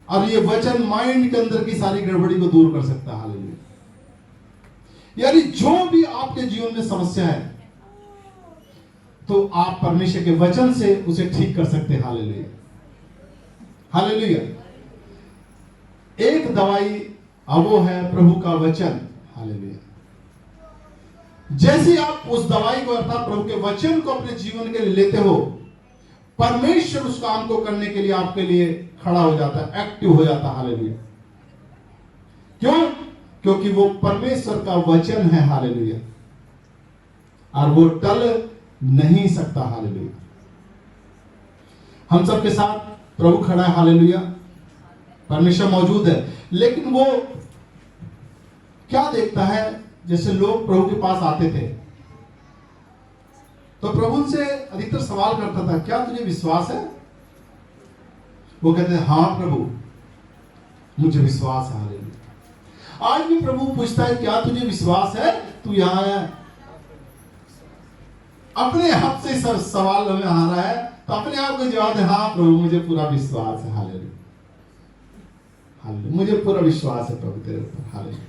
और ये वचन माइंड के अंदर की सारी गड़बड़ी को दूर कर सकता है। हालेलुया। यानी जो भी आपके जीवन में समस्या है तो आप परमेश्वर के वचन से उसे ठीक कर सकते हैं। Hallelujah, hallelujah. एक दवाई वो है प्रभु का वचन। हालेलुया। जैसे आप उस दवाई को अर्थात प्रभु के वचन को अपने जीवन के लिए लेते हो, परमेश्वर उस काम को करने के लिए आपके लिए खड़ा हो जाता है, एक्टिव हो जाता है। हालेलुया। क्यों? क्योंकि वो परमेश्वर का वचन है। हालेलुया। और वो टल नहीं सकता। हालेलुया। हम सबके साथ प्रभु खड़ा है। हालेलुया। परमेश्वर मौजूद है, लेकिन वो क्या देखता है? जैसे लोग प्रभु के पास आते थे तो प्रभु से अधिकतर सवाल करता था, क्या तुझे विश्वास है? वो कहते हैं, हाँ प्रभु, मुझे विश्वास है। हालेलुया। आज भी प्रभु पूछता है, क्या तुझे विश्वास है? तू यहां है। अपने आप से सब सवाल हमें आ रहा है तो अपने आप को जवाब दे, हाँ प्रभु, मुझे पूरा विश्वास है। Hallelujah, hallelujah. मुझे पूरा विश्वास है प्रभु तेरे ऊपर। Hallelujah,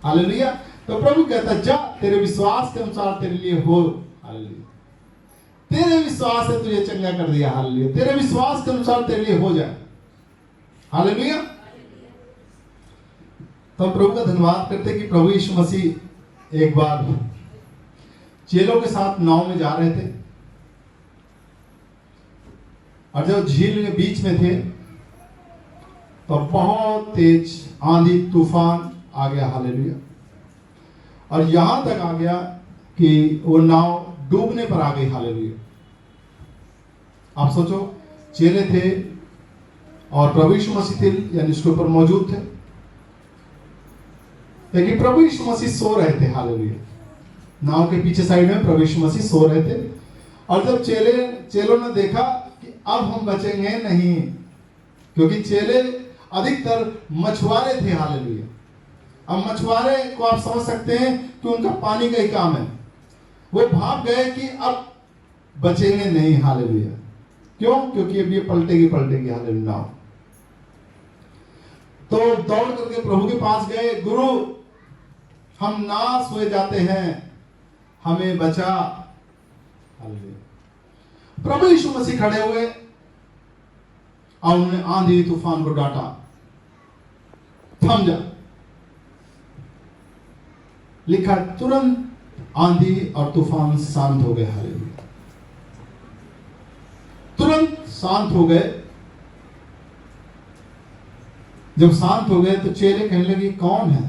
hallelujah. तो प्रभु कहता है, जा, तेरे विश्वास के अनुसार तेरे लिए हो। हालेलुया। तेरे विश्वास से तुझे चंगा कर दिया। हालेलुया। तेरे विश्वास के अनुसार तेरे लिए हो जाए। हालेलुया। तो हम प्रभु का धन्यवाद करते कि प्रभु यीशु मसीह एक बार चेलों के साथ नाव में जा रहे थे और जब झील के बीच में थे तो बहुत तेज आंधी तूफान आ गया। हालेलुया। और यहां तक आ गया कि वो नाव डूबने पर आ गई। हालेलुया। आप सोचो, चेले थे और प्रभु यीशु मसीह थे, यानी उसके ऊपर मौजूद थे, लेकिन प्रभु यीशु मसीह सो रहे थे। हालेलुया। नाव के पीछे साइड में प्रभु यीशु मसीह सो रहे थे और जब चेलों ने देखा कि अब हम बचेंगे नहीं, क्योंकि चेले अधिकतर मछुआरे थे। हालेलुया। अब मछुआरे को आप समझ सकते हैं कि उनका पानी का ही काम है। वो भाग गए कि अब बचेंगे नहीं। हालेलुया। क्यों? क्योंकि अब ये पलटेगी। हालेलुया। नाव तो दौड़ करके प्रभु के पास गए, गुरु, हम नाश हुए जाते हैं, हमें बचा। हालेलुया। प्रभु यीशु मसीह खड़े हुए और उन्होंने आंधी तूफान को डांटा, थम जा। लिखा, तुरंत आंधी और तूफान शांत हो गए। हालेलुया। तुरंत शांत हो गए। जब शांत हो गए तो चेले कहने लगे, कौन है?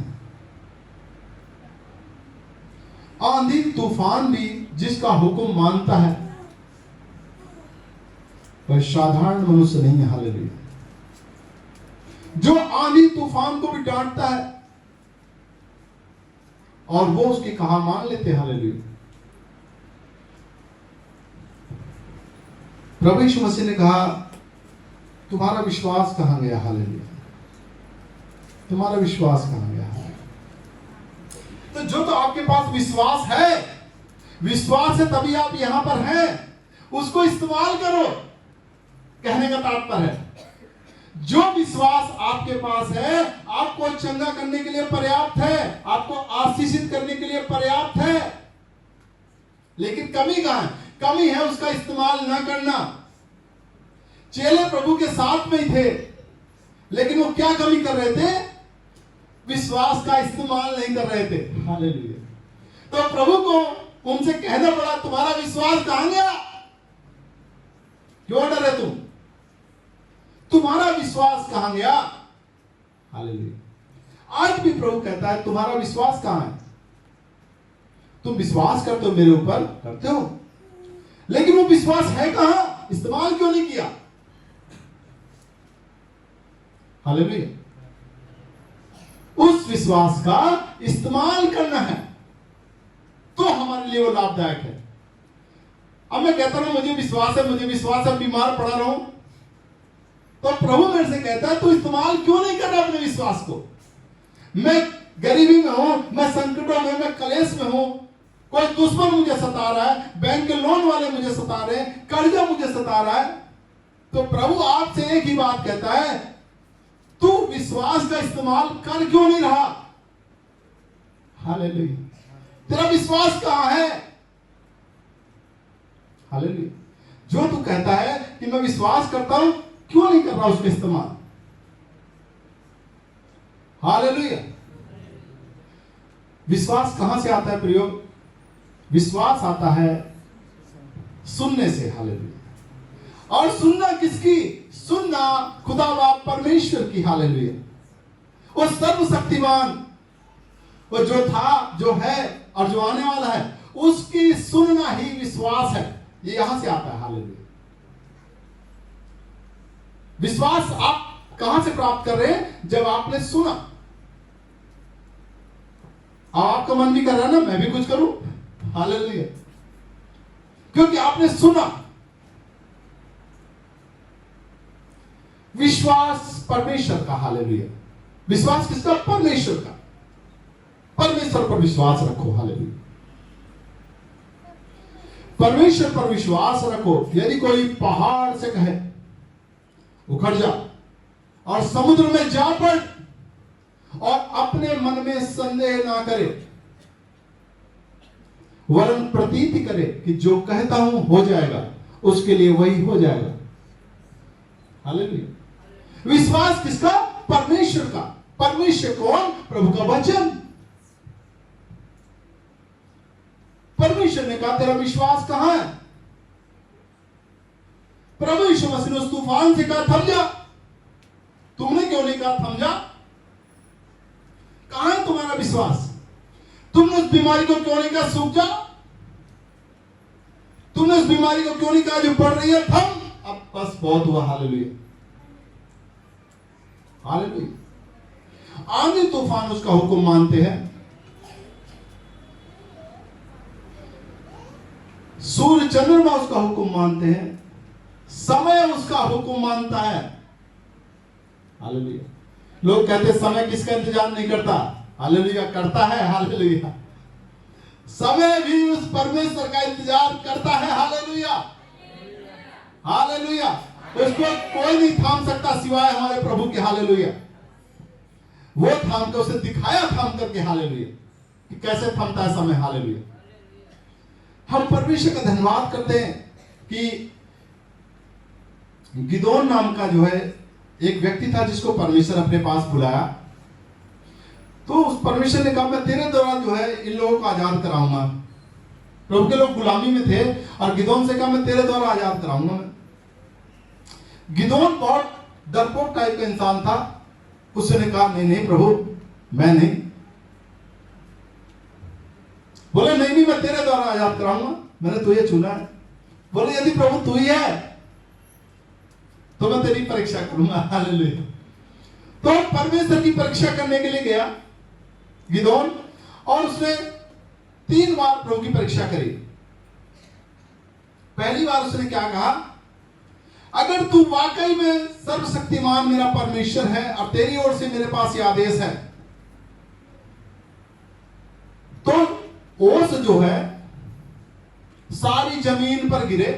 आंधी तूफान भी जिसका हुक्म मानता है वह साधारण मनुष्य नहीं है। हालेलुया। जो आंधी तूफान को भी डांटता है और वो उसकी कहा मान लेते हैं। हालेलुया। प्रभु यीशु मसीह ने कहा, तुम्हारा विश्वास कहां गया? हालेलुया। तुम्हारा विश्वास कहां गया? तो जो तो आपके पास विश्वास है तभी आप यहां पर हैं, उसको इस्तेमाल करो। कहने का तात्पर्य है, जो विश्वास आपके पास है आपको चंगा करने के लिए पर्याप्त है, आपको आशीषित करने के लिए पर्याप्त है। लेकिन कमी कहां है? कमी है उसका इस्तेमाल न करना। चेले प्रभु के साथ में ही थे, लेकिन वो क्या कमी कर रहे थे? विश्वास का इस्तेमाल नहीं कर रहे थे। हालेलुया। तो प्रभु को उनसे कहना पड़ा, तुम्हारा विश्वास कहां गया? क्यों डरे तुम? तुम्हारा विश्वास कहां गया? हालेलुया। आज भी प्रभु कहता है, तुम्हारा विश्वास कहां है? तुम विश्वास करते हो मेरे ऊपर, करते हो, लेकिन वो विश्वास है कहां? इस्तेमाल क्यों नहीं किया? हालेलुया। उस विश्वास का इस्तेमाल करना है तो हमारे लिए वो लाभदायक है। अब मैं कहता हूं मुझे विश्वास है, बीमार पड़ा रहा हूं, तो प्रभु मेरे से कहता है तू इस्तेमाल क्यों नहीं कर रहा अपने विश्वास को? मैं गरीबी में हूं, मैं संकटों में, मैं कलेश में हूं, कोई दुश्मन मुझे सता रहा है, बैंक के लोन वाले मुझे सता रहे हैं, कर्जा मुझे सता रहा है, तो प्रभु आपसे एक ही बात कहता है, तू विश्वास का इस्तेमाल कर क्यों नहीं रहा? हालेलुया। तेरा विश्वास कहां है? हालेलुया। जो तू कहता है कि मैं विश्वास करता हूं, क्यों नहीं कर रहा उसका इस्तेमाल? हालेलुया। विश्वास कहां से आता है प्रियो? विश्वास आता है सुनने से। हालेलुया। और सुनना किसकी? सुनना खुदा बाप परमेश्वर की। हालेलुया। वो सर्वशक्तिमान, वो जो था, जो है और जो आने वाला है, उसकी सुनना ही विश्वास है। ये यहां से आता है। हालेलुया। विश्वास आप कहां से प्राप्त कर रहे हैं? जब आपने सुना। आपका मन भी कर रहा है ना मैं भी कुछ करूं। हालेलुया। क्योंकि आपने सुना। विश्वास परमेश्वर का। हालेलुया। विश्वास किसका? परमेश्वर का। परमेश्वर पर विश्वास रखो। हालेलुया। परमेश्वर पर विश्वास रखो। यदि कोई पहाड़ से कहे उखड़ जा और समुद्र में जा पड़, और अपने मन में संदेह ना करे, वरन प्रतीति करे कि जो कहता हूं हो जाएगा, उसके लिए वही हो जाएगा। हालेलुया। विश्वास किसका? परमेश्वर का। परमेश्वर कौन? प्रभु का वचन। परमेश्वर ने कहा तेरा विश्वास कहां है? प्रभु यीशु मसीह ने उस तूफान से कहा थम जा। तुमने क्यों नहीं कहा थम जा? कहां है तुम्हारा विश्वास? तुमने उस बीमारी को क्यों नहीं कहा सूख जा? तुमने उस बीमारी को क्यों नहीं कहा जो बढ़ रही है थम? अब बस बहुत हुआ। हालेलुया। हालेलुया। आंधी तूफान उसका हुक्म मानते हैं, सूर्य चंद्रमा उसका हुक्म मानते हैं, समय उसका हुक्म मानता है। हालेलुया। लोग कहते समय किसका इंतजार नहीं करता? हालेलुया। करता है। हालेलुया। समय भी उस परमेश्वर का इंतजार करता है। हालेलुया। हालेलुया। उसको कोई नहीं थाम सकता सिवाय हमारे प्रभु के। हालेलुया। वो थाम कर उसे दिखाया, थाम करके। हालेलुया। कि कैसे थमता है समय। हालेलुया। हम परमेश्वर का धन्यवाद करते हैं कि गिदोन नाम का जो है एक व्यक्ति था जिसको परमेश्वर अपने पास बुलाया। तो उस परमेश्वर ने कहा मैं तेरे द्वारा जो है इन लोगों को आजाद कराऊंगा। प्रभु के लोग गुलामी में थे और गिदोन से कहा मैं तेरे द्वारा आजाद कराऊंगा। मैं गिदोन बहुत डरपोक टाइप का इंसान था। उसने कहा नहीं नहीं प्रभु मैं नहीं। बोले नहीं नहीं मैं तेरे द्वारा आजाद कराऊंगा, मैंने तुझे चुना है। बोले यदि प्रभु तू ही है तो मैं तेरी परीक्षा करूंगा। हालेलुया। तो परमेश्वर की परीक्षा करने के लिए गया गिदोन, और उसने 3 बार प्रभु की परीक्षा करी। पहली बार उसने क्या कहा? अगर तू वाकई में सर्वशक्तिमान मेरा परमेश्वर है और तेरी ओर से मेरे पास ये आदेश है, तो ओस जो है सारी जमीन पर गिरे,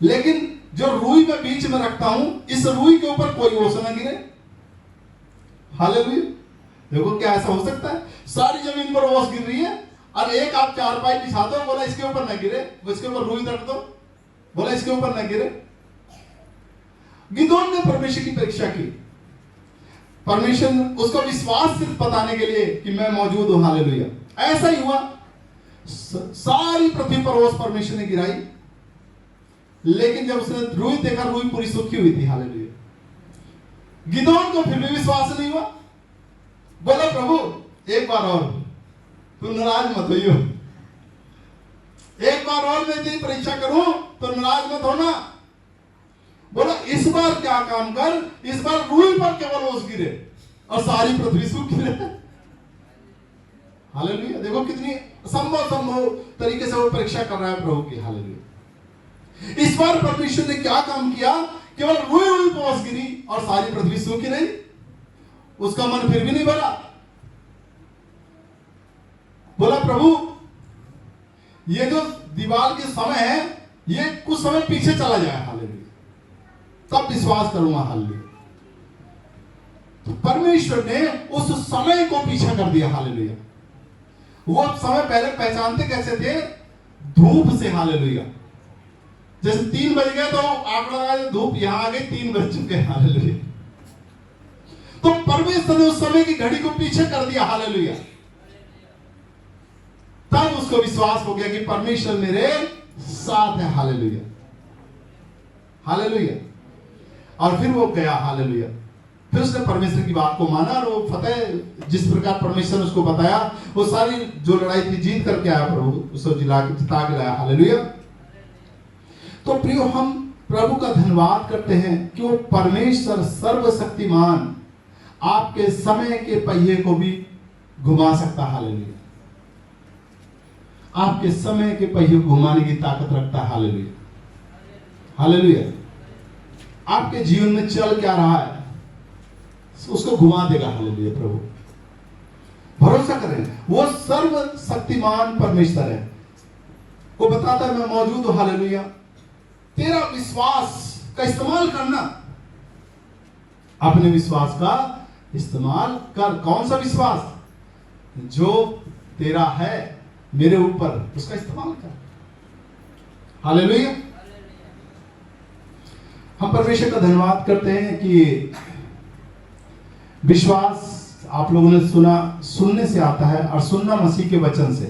लेकिन जो रुई में बीच में रखता हूं इस रुई के ऊपर कोई ओस ना गिरे। हालेलुया। देखो क्या ऐसा हो सकता है? सारी जमीन पर ओस गिर रही है और एक आप चारपाई बिछा दो, बोला इसके ऊपर न गिरे, इसके ऊपर रुई रख दो, बोला इसके ऊपर न गिरे। गिदोन ने परमेश्वर की परीक्षा की। परमेश्वर उसका विश्वास सिर्फ बताने के लिए कि मैं मौजूद हूं। हालेलुया। ऐसा ही हुआ। सारी पृथ्वी पर ओस परमेश्वर ने गिराई, लेकिन जब उसने रुई देखा, रुई पूरी सूखी हुई थी। हालेलुया। गिदोन को फिर भी विश्वास नहीं हुआ। बोला प्रभु एक बार और, तू नाराज मत होइयो, एक बार और मैं तेरी परीक्षा करूं तो नाराज मत होना। बोला इस बार क्या काम कर, इस बार रुई पर केवल ओस गिरे और सारी पृथ्वी सूखी रहे। हालेलुया। देखो कितनी संभव तरीके से वो परीक्षा कर रहा है प्रभु की। हालेलुया। इस बार परमेश्वर ने क्या काम किया? केवल रुई पर ओस गिरी और सारी पृथ्वी सूखी रही। उसका मन फिर भी नहीं भरा। बोला प्रभु ये जो दीवार के समय है ये कुछ समय पीछे चला जाए, हालेलुया, तब विश्वास करूंगा, हालेलुया। तो परमेश्वर ने उस समय को पीछे कर दिया, हालेलुया। वो अब समय पहले पहचानते कैसे थे? धूप से, हालेलुया। जैसे 3 बज गए तो आंकड़ा लगा, धूप यहां आ गई, 3 बज चुके हैं, हालेलुया। तो परमेश्वर ने उस समय की घड़ी को पीछे कर दिया, हालेलुया। तब उसको विश्वास हो गया कि परमेश्वर मेरे साथ है, हालेलुया, हालेलुया। और फिर वो गया, हालेलुया। फिर उसने परमेश्वर की बात को माना और वो फतेह, जिस प्रकार परमेश्वर ने उसको बताया, वो सारी जो लड़ाई थी जीत करके आया प्रभु, उसको जिता के लाया, हालेलुया। तो प्रियो, हम प्रभु का धन्यवाद करते हैं कि वो परमेश्वर सर्वशक्तिमान आपके समय के पहिए को भी घुमा सकता, हालेलुया। आपके समय के पहिए को घुमाने की ताकत रखता है, हालेलुया, हालेलुया। आपके जीवन में चल क्या रहा है उसको घुमा देगा, हालेलुया। प्रभु भरोसा करें, वो सर्वशक्तिमान परमेश्वर है। वो बताता है मैं मौजूद हूं, हालेलुया। तेरा विश्वास का इस्तेमाल करना, अपने विश्वास का इस्तेमाल कर। कौन सा विश्वास? जो तेरा है मेरे ऊपर, उसका इस्तेमाल कर, हालेलुया। हम परमेश्वर का धन्यवाद करते हैं कि विश्वास आप लोगों ने सुना, सुनने से आता है और सुनना मसीह के वचन से।